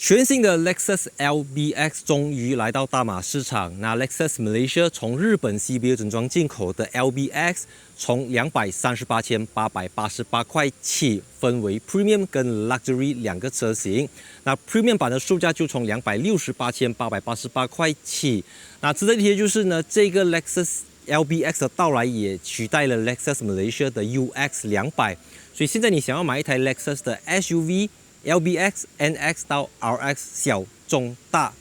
全新的 Lexus LBX 终于来到大马市场。那 Lexus Malaysia 从日本 CBA 整装进口的 LBX， 从238,888块起，分为 Premium 跟 Luxury 两个车型。那 Premium 版的售价就从268,888块起。那值得一提的就是呢，这个 Lexus LBX 的到来也取代了 Lexus Malaysia 的 UX200， 所以现在你想要买一台 Lexus 的 SUV。LBX、NX 到 RX 小、中、大，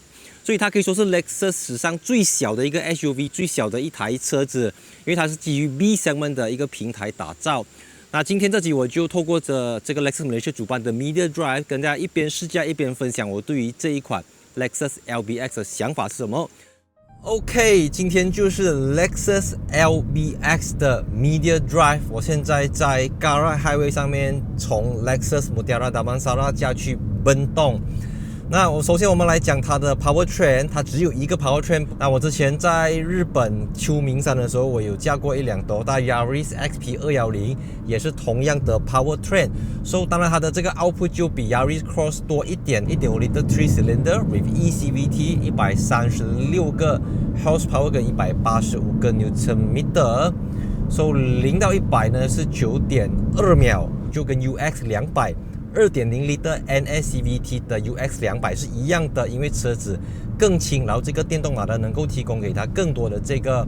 所以它可以说是 Lexus 史上最小的一个 SUV， 最小的一台车子，因为它是基于 B segment 的一个平台打造。那今天这集我就透过这个 Lexus Malaysia 主办的 Media Drive， 跟大家一边试驾一边分享我对于这一款 Lexus LBX 的想法是什么。OK， 今天就是 Lexus LBX 的 Media Drive。我现在在 Garage Highway 上面，从 Lexus Mutiara Damansara 驾去Bentong。那首先我们来讲它的 Powertrain， 它只有一个 Powertrain。那我之前在日本秋名山的时候，我有驾过一辆 Toyota Yaris XP210， 也是同样的 Powertrain。当然它的这个 output 就比 Yaris Cross 多一点， 1.5 Liter 3 cylinder with eCVT， 136个 horsepower 跟185个 Newton meter。0 到100呢是 9.2 秒，就跟 UX200。2.0 Liter NS-CVT 的 UX200 是一样的，因为车子更轻，然后这个电动马达能够提供给它更多的这个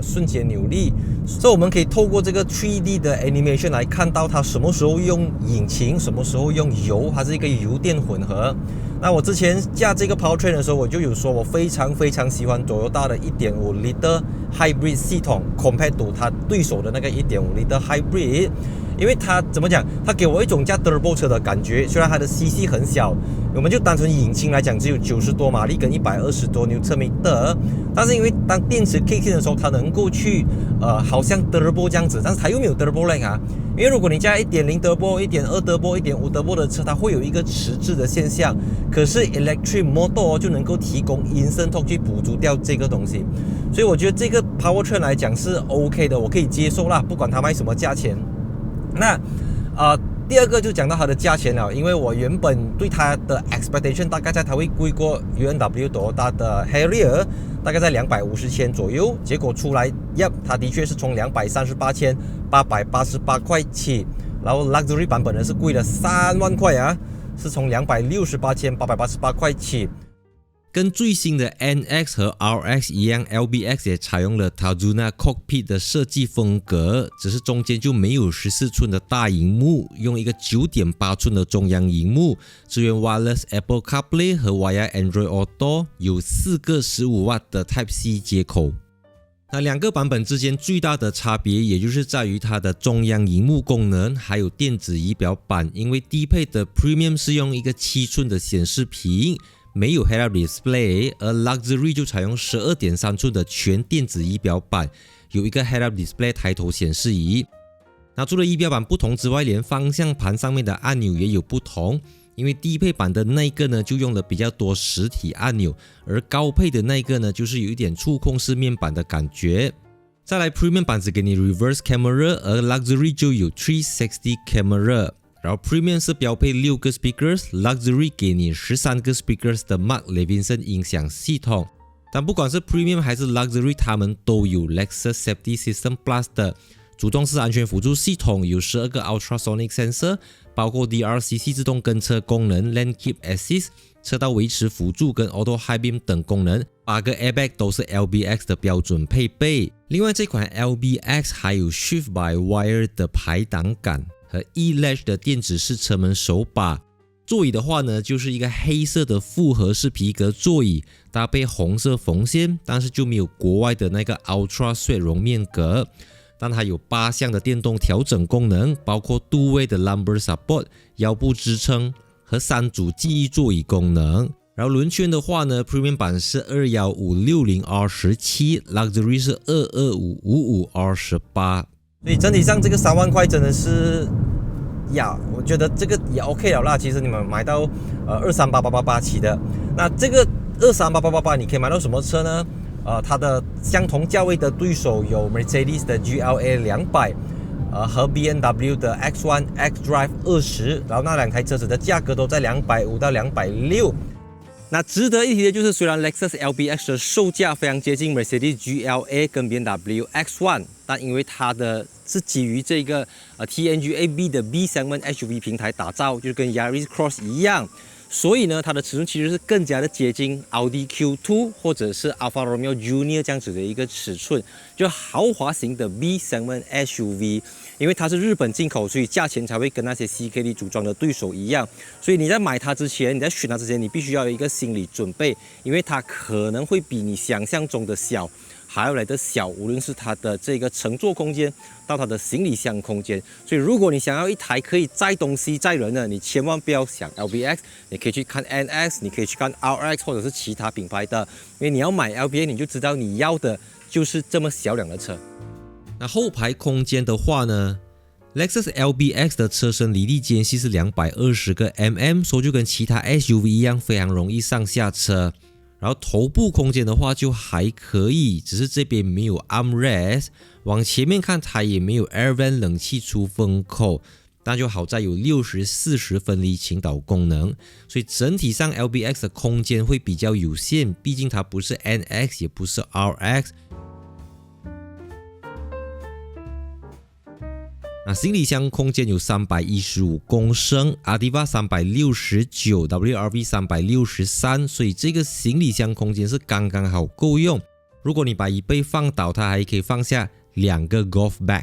瞬间扭力，所以我们可以透过这个 3D 的 animation 来看到它什么时候用引擎，什么时候用油，它是一个油电混合。那我之前驾这个 Powertrain 的时候，我就有说我非常喜欢 Toyota 的 1.5 Liter Hybrid 系统 compared to 它对手的那个 1.5 Liter Hybrid。因为它怎么讲，它给我一种驾 Turbo 车的感觉，虽然它的 CC 很小，我们就单纯引擎来讲只有90多马力跟120多 Newton meter， 但是因为当电池 kick in 的时候，它能够去好像 Turbo 这样子，但是它又没有 Turbo lag 啊。因为如果你加 1.0 Turbo、1.2 Turbo、1.5 Turbo 的车，它会有一个迟滞的现象，可是 Electric Motor 就能够提供 Instant Torque 去补足掉这个东西，所以我觉得这个 Powertrain 来讲是 OK 的，我可以接受啦，不管它卖什么价钱。那第二个就讲到它的价钱了，因为我原本对它的 expectation 大概在它会贵过 UNW Toyota 的 Harrier， 大概在250千左右，结果出来它的确是从238,888块起，然后 Luxury 版本呢是贵了3万块啊，是从268,888块起。跟最新的 NX 和 RX 一样 ，LBX 也采用了 Tazuna Cockpit 的设计风格，只是中间就没有14寸的大萤幕，用一个 9.8 寸的中央萤幕，支援 Wireless Apple CarPlay 和 Via Android Auto， 有4个15W的 Type-C 接口。那两个版本之间最大的差别，也就是在于它的中央萤幕功能，还有电子仪表板，因为低配的 Premium 是用一个7寸的显示屏。没有 Head-Up Display， 而 Luxury 就采用 12.3 寸的全电子仪表板，有一个 Head-Up Display 抬头显示仪。那除了仪表板不同之外，连方向盘上面的按钮也有不同，因为低配版的那一个呢就用了比较多实体按钮，而高配的那一个呢就是有一点触控式面板的感觉。再来 Premium 版只给你 Reverse Camera， 而 Luxury 就有360 Camera。然后 Premium 是标配6个 Speakers，Luxury 给你13个 Speakers 的 Mark Levinson 音响系统。但不管是 Premium 还是 Luxury， 他们都有 Lexus Safety System Plus 的主动式安全辅助系统，有12个 Ultrasonic Sensor， 包括 DRCC 自动跟车功能、Lane Keep Assist、车道维持辅助跟 Auto High Beam 等功能，8个 Airbag 都是 LBX 的标准配备。另外这款 LBX 还有 Shift by Wire 的排挡杆和 E-Latch 的电子式车门手把。座椅的话呢，就是一个黑色的复合式皮革座椅，搭配红色缝线，但是就没有国外的那个 Ultra Suede 绒面革。但它有8项的电动调整功能，包括度位的 Lumbar Support 腰部支撑和3组记忆座椅功能。然后轮圈的话呢 ，Premium 版是 21560R17， Luxury 是 22555R18。所以整体上这个3万块真的是我觉得这个也 OK 了啦。其实你们买到238,888起的，那这个238,888你可以买到什么车呢？它的相同价位的对手有 Mercedes 的 GLA 200，和 BMW 的 X1 X-Drive 20，然后那两台车子的价格都在250到260。那值得一提的就是，虽然 Lexus LBX 的售价非常接近 Mercedes GLA 跟 BMW X1， 但因为它是基于这个TNGA-B 的 B segment SUV 平台打造，就是跟 Yaris Cross 一样，所以呢，它的尺寸其实是更加的接近奥迪 Q2 或者是 Alfa Romeo Junior 这样子的一个尺寸，就豪华型的 B segment SUV。因为它是日本进口，所以价钱才会跟那些 CKD 组装的对手一样。所以你在买它之前，你在选它之前，你必须要有一个心理准备，因为它可能会比你想象中的小，还要来的小，无论是它的这个乘坐空间到它的行李箱空间。所以如果你想要一台可以载东西载人的，你千万不要想 LBX， 你可以去看 NX， 你可以去看 RX 或者是其他品牌的，因为你要买 LBX， 你就知道你要的就是这么小辆的车。那后排空间的话呢 ，Lexus LBX 的车身离地间隙是220个 mm， 所以就跟其他 SUV 一样，非常容易上下车。然后头部空间的话就还可以，只是这边没有 armrest， 往前面看它也没有 air vent 冷气出风口，但就好在有60/40分离倾倒功能，所以整体上 LBX 的空间会比较有限，毕竟它不是 NX 也不是 RX。那行李箱空间有315公升 ，Ativa 369，WRV 363，所以这个行李箱空间是刚刚好够用。如果你把椅背放倒，它还可以放下2个 Golf Bag。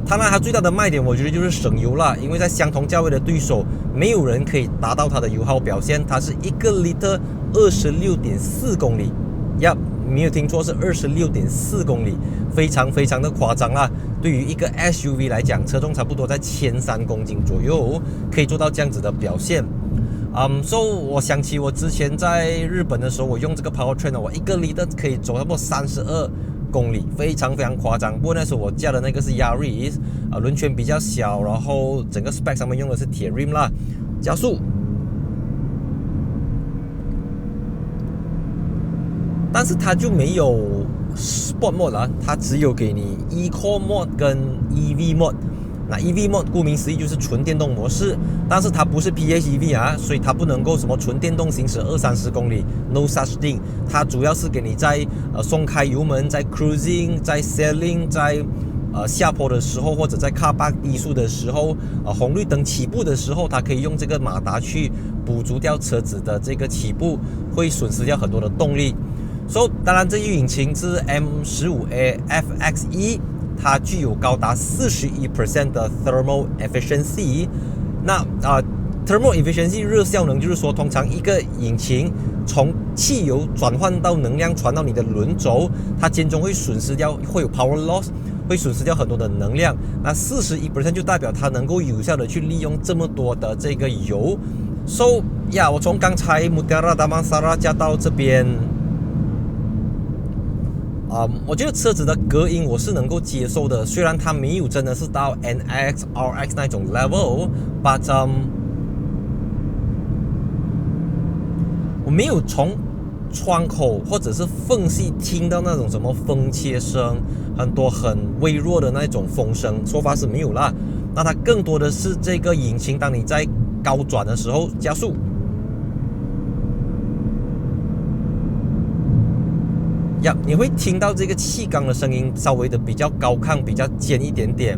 当然它最大的卖点，我觉得就是省油啦，因为在相同价位的对手，没有人可以达到它的油耗表现。它是1个 liter 26.4公里。没有听错，是26.4公里，非常非常的夸张啦。对于一个 SUV 来讲，车重差不多在1300公斤左右，可以做到这样子的表现。所以我想起我之前在日本的时候，我用这个 Powertrain， 我1个 liter 可以走差不多32公里，非常非常夸张。不过那时候我驾的那个是 Yaris， 轮圈比较小，然后整个 spec 上面用的是铁 rim 啦，加速。但是它就没有 Sport Mode 啦，它只有给你 Eco Mode 跟 EV Mode。那 EV Mode 顾名思义就是纯电动模式，但是它不是 PHEV 啊，所以它不能够什么纯电动行驶20-30公里 ，No such thing。它主要是给你在松开油门，在 cruising， 在 sailing， 在下坡的时候，或者在 car park 低速的时候，红绿灯起步的时候，它可以用这个马达去补足掉车子的这个起步，会损失掉很多的动力。当然，这一引擎是 M15A FXE， 它具有高达41% 的 thermal efficiency。那thermal efficiency 热效能就是说，通常一个引擎从汽油转换到能量传到你的轮轴，它间中会损失掉，会有 power loss， 会损失掉很多的能量。那41% 就代表它能够有效的去利用这么多的这个油。我从刚才 Mutiara Damansara 驾到这边。我觉得车子的隔音我是能够接受的，虽然它没有真的是到 NX、RX 那种 level，but 我没有从窗口或者是缝隙听到那种什么风切声，很多很微弱的那种风声，说法是没有啦。那它更多的是这个引擎，当你在高转的时候加速。你会听到这个气缸的声音稍微的比较高亢，比较尖一点点。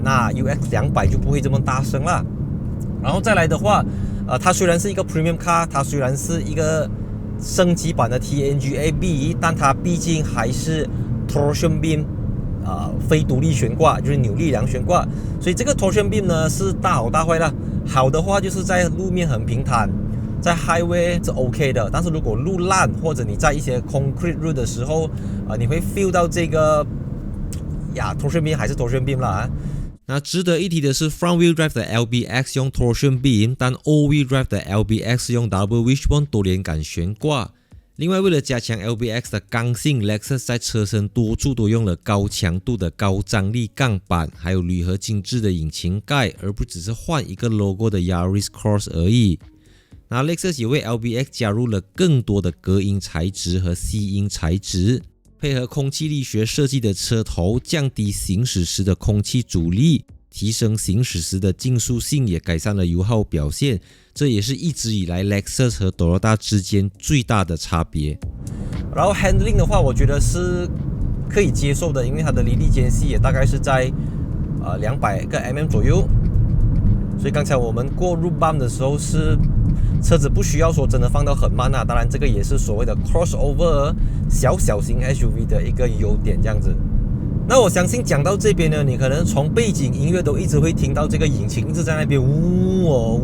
那 UX200 就不会这么大声啦。然后再来的话，它虽然是一个 Premium Car， 它虽然是一个升级版的 TNGA-B， 但它毕竟还是 Torsion Beam， 非独立悬挂，就是扭力梁悬挂。所以这个 Torsion Beam 呢是大好大坏啦。好的话就是在路面很平坦。在 highway 是 OK 的，但是如果路烂或者你在一些 concrete road 的时候，你会 feel 到这个torsion beam 还是 torsion beam 啦。那值得一提的是 ，front wheel drive 的 LBX 用 torsion beam， 但 all wheel drive 的 LBX 用 double wishbone 多连杆悬挂。另外，为了加强 LBX 的刚性 ，Lexus 在车身多处都用了高强度的高张力杠板，还有铝合精致的引擎盖，而不只是换一个 logo 的 Yaris Cross 而已。那 Lexus 也为 LBX 加入了更多的隔音材质和吸音材质，配合空气力学设计的车头，降低行驶时的空气阻力，提升行驶时的竞速性，也改善了油耗表现。这也是一直以来 Lexus 和 Toyota 之间最大的差别。然后 handling 的话，我觉得是可以接受的，因为它的离地间隙也大概是在200个 mm 左右，所以刚才我们过入 bump 的时候是车子不需要说真的放到很慢啊。当然这个也是所谓的 crossover 小型 SUV 的一个优点这样子。那我相信讲到这边呢，你可能从背景音乐都一直会听到这个引擎一直在那边呜哦，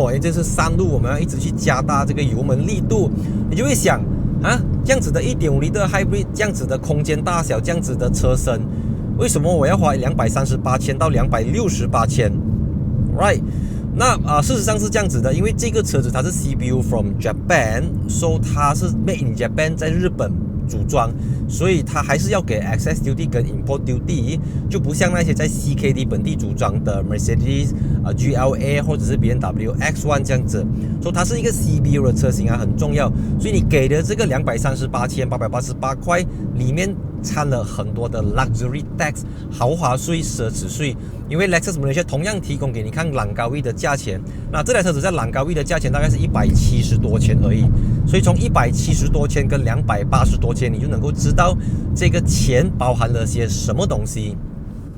因为这是山路，我们要一直去加大这个油门力度，你就会想啊，这样子的 1.5L 的 Hybrid， 这样子的空间大小，这样子的车身，为什么我要花238千到268千 ？Right？ 那事实上是这样子的，因为这个车子它是 CBU from Japan，so 它是 made in Japan， 在日本组装，所以它还是要给 Excess Duty 跟 Import Duty， 就不像那些在 CKD 本地组装的 Mercedes、GLA 或者是 BMW X1 这样子，所以它是一个 CBU 的车型啊，很重要。所以你给的这个238,888块里面掺了很多的 Luxury Tax 豪华税、奢侈税。因为 Lexus Malaysia 同样提供给你看朗高域的价钱，那这台车子在朗高域的价钱大概是170多千而已，所以从170多千跟280多千，你就能够知道这个钱包含了些什么东西。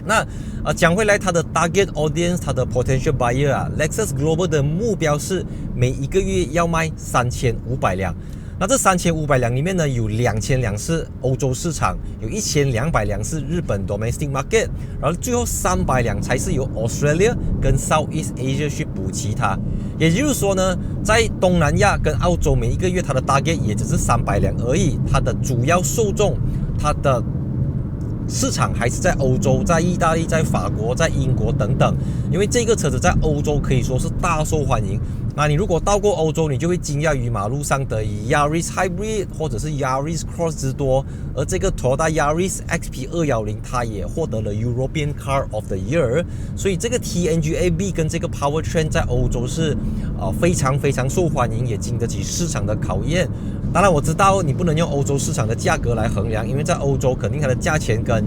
那讲回来，它的 target audience， 它的 potential buyer 啊 ，Lexus Global 的目标是每一个月要卖3500辆。那这3500辆里面呢，有2000辆是欧洲市场，有1200辆是日本 domestic market， 然后最后300辆才是由 Australia 跟 Southeast Asia 去补齐它。也就是说呢，在东南亚跟澳洲每一个月它的 target 也只是300辆而已，它的主要受众，它的市场还是在欧洲、在意大利、在法国、在英国等等。因为这个车子在欧洲可以说是大受欢迎。那你如果到过欧洲，你就会惊讶于马路上的 Yaris Hybrid 或者是 Yaris Cross 之多。而这个 Toyota Yaris XP210 它也获得了 European Car of the Year。所以这个 TNGA-B 跟这个 Powertrain 在欧洲是非常受欢迎，也经得起市场的考验。当然我知道你不能用欧洲市场的价格来衡量，因为在欧洲肯定它的价钱跟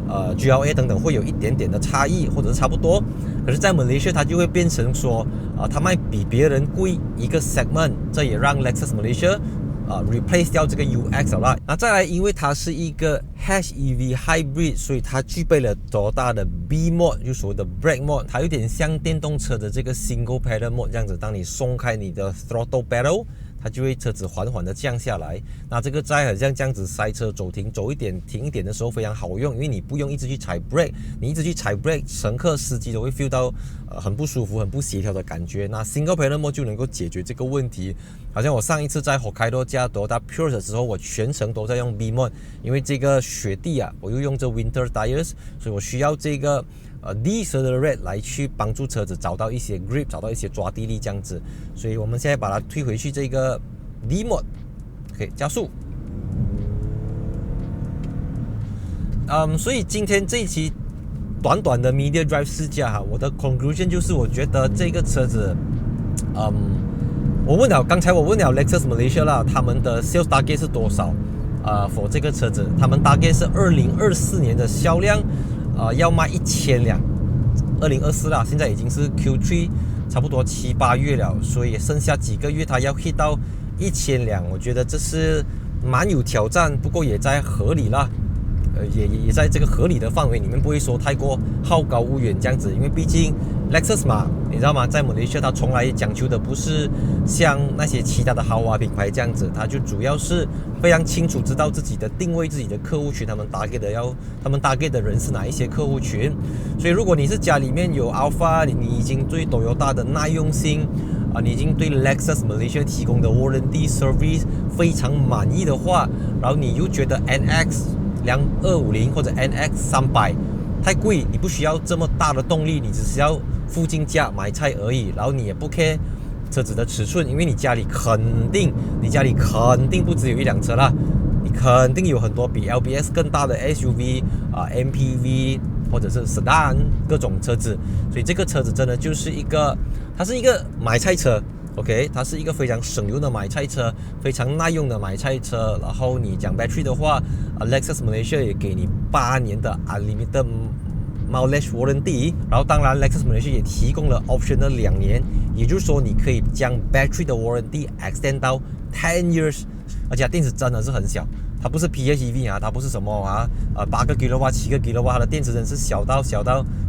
GLA 等等会有一点点的差异，或者是差不多。可是，在 Malaysia 它就会变成说，它卖比别人贵一个 segment， 这也让 Lexus Malaysia replace 掉这个 UX 了。那再来，因为它是一个 HEV Hybrid， 所以它具备了多大的 B mode， 就所谓的 Brake mode， 它有点像电动车的这个 Single Pedal mode 这样子。当你松开你的 Throttle Pedal，它就会车子缓缓的降下来。那这个在很像这样子塞车走停走一点停一点的时候非常好用，因为你不用一直去踩 brake， 你一直去踩 brake， 乘客司机都会 feel 到很不舒服、很不协调的感觉。那 Single Pedal Mode 就能够解决这个问题。好像我上一次在 Hokkaido 驾 Toyota Prius 的时候，我全程都在用 B Mode， 因为这个雪地啊，我又用这 Winter Tires， 所以我需要这个Decelerate 来去帮助车子找到一些 grip， 找到一些抓地力这样子。所以我们现在把它推回去这个 D mode， 可以加速。所以今天这一期短短的 Media Drive 试驾哈，我的 conclusion 就是我觉得这个车子，刚才我问了 Lexus Malaysia 啦，他们的 sales target 是多少？for 这个车子，他们target是2024年的销量。要卖1000辆，2024啦，现在已经是 Q3， 差不多7、8月了，所以剩下几个月它要 hit 到1000辆，我觉得这是蛮有挑战，不过也在合理啦，也在这个合理的范围里面，不会说太过好高骛远这样子，因为毕竟 Lexus 嘛，你知道吗？在马来西亚它从来讲究的不是像那些其他的豪华品牌这样子，它就主要是非常清楚知道自己的定位、自己的客户群，他们 target 的人是哪一些客户群。所以如果你是家里面有 Alpha， 你已经对 Toyota 的耐用性你已经对 Lexus Malaysia 提供的 Warranty Service 非常满意的话，然后你又觉得 NX250 或者 NX300 太贵，你不需要这么大的动力，你只需要附近价买菜而已，然后你也不 care 车子的尺寸，因为你家里肯定不只有一辆车啦，你肯定有很多比 LBS 更大的 SUV MPV 或者是 Sedan 各种车子，所以这个车子真的就是它是一个买菜车。OK， 它是一个非常省油的买菜车，非常耐用的买菜车。然后你讲 battery 的话，Lexus Malaysia 也给你8年的 Unlimited Mileage Warranty。然后当然 Lexus Malaysia 也提供了 option 的2年也就是说你可以将 battery 的 warranty extend 到10 years， 而且它电池真的是很小，它不是 PHEV 啊，它不是什么啊8个 kW 7个 kW， 它的电池真是小到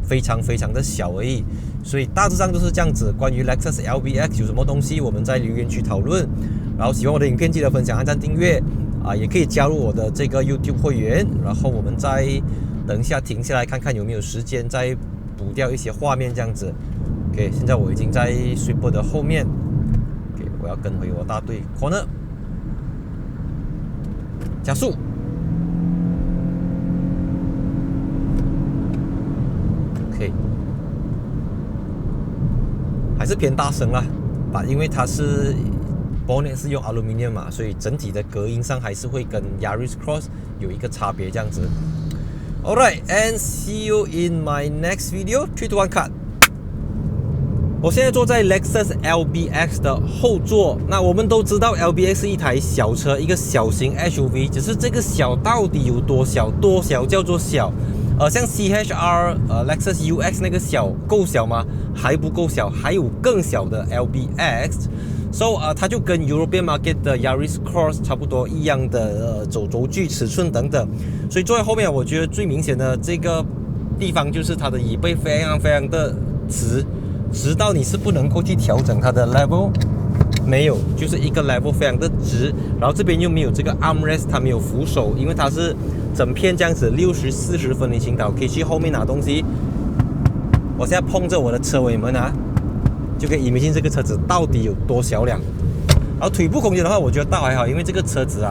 非常的小而已。所以大致上就是这样子。关于 Lexus LBX 有什么东西，我们在留言区讨论。然后喜欢我的影片记得分享、按赞、订阅也可以加入我的这个 YouTube 会员。然后我们再等一下停下来看看有没有时间再补掉一些画面这样子。OK， 现在我已经在 Sweeper 的后面。OK， 我要跟回我大队 corner， 加速。OK， 还是偏大声啦，因为它是 bonnet 是用 aluminium 嘛，所以整体的隔音上还是会跟 Yaris Cross 有一个差别这样子。Alright, and see you in my next video. 3, 2, 1, cut. 我现在坐在 Lexus LBX 的后座。那我们都知道 LBX 是一台小车，一个小型 SUV， 只是这个小到底有多小？多小叫做小？像 CHR Lexus UX 那个小够小吗？还不够小，还有更小的 LBX。So 它就跟 European Market 的 Yaris Cross 差不多一样的轴距、尺寸等等。所以坐在后面，我觉得最明显的这个地方就是它的椅背非常的直到你是不能够去调整它的 level， 没有，就是一个 level 非常的直。然后这边又没有这个 armrest， 它没有扶手，因为它是整片这样子60-40分离倾倒，可以去后面拿东西。我现在碰着我的车尾门就可以imagine这个车子到底有多小辆。然后腿部空间的话，我觉得倒还好，因为这个车子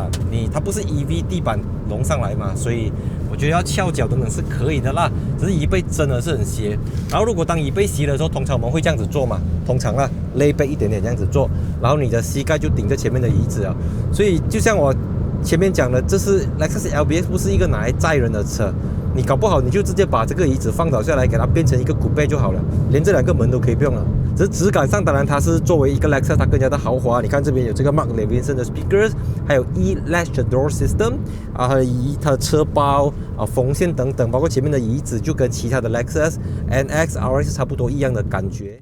它不是 EV 地板隆上来嘛，所以我觉得要翘脚等等是可以的啦。只是椅背真的是很斜。然后如果当椅背斜的时候，通常我们会这样子做嘛，通常勒背一点点这样子做，然后你的膝盖就顶着前面的椅子啊。所以就像我前面讲的，这是 Lexus LBX 不是一个拿来载人的车。你搞不好你就直接把这个椅子放倒下来，给它变成一个coupe就好了，连这2个门都可以不用了。只是质感上，当然它是作为一个 Lexus， 它更加的豪华。你看这边有这个 Mark Levinson 的 speakers， 还有 E-Latch door system 还有它的车包缝线等等，包括前面的椅子就跟其他的 Lexus NX、RX 差不多一样的感觉。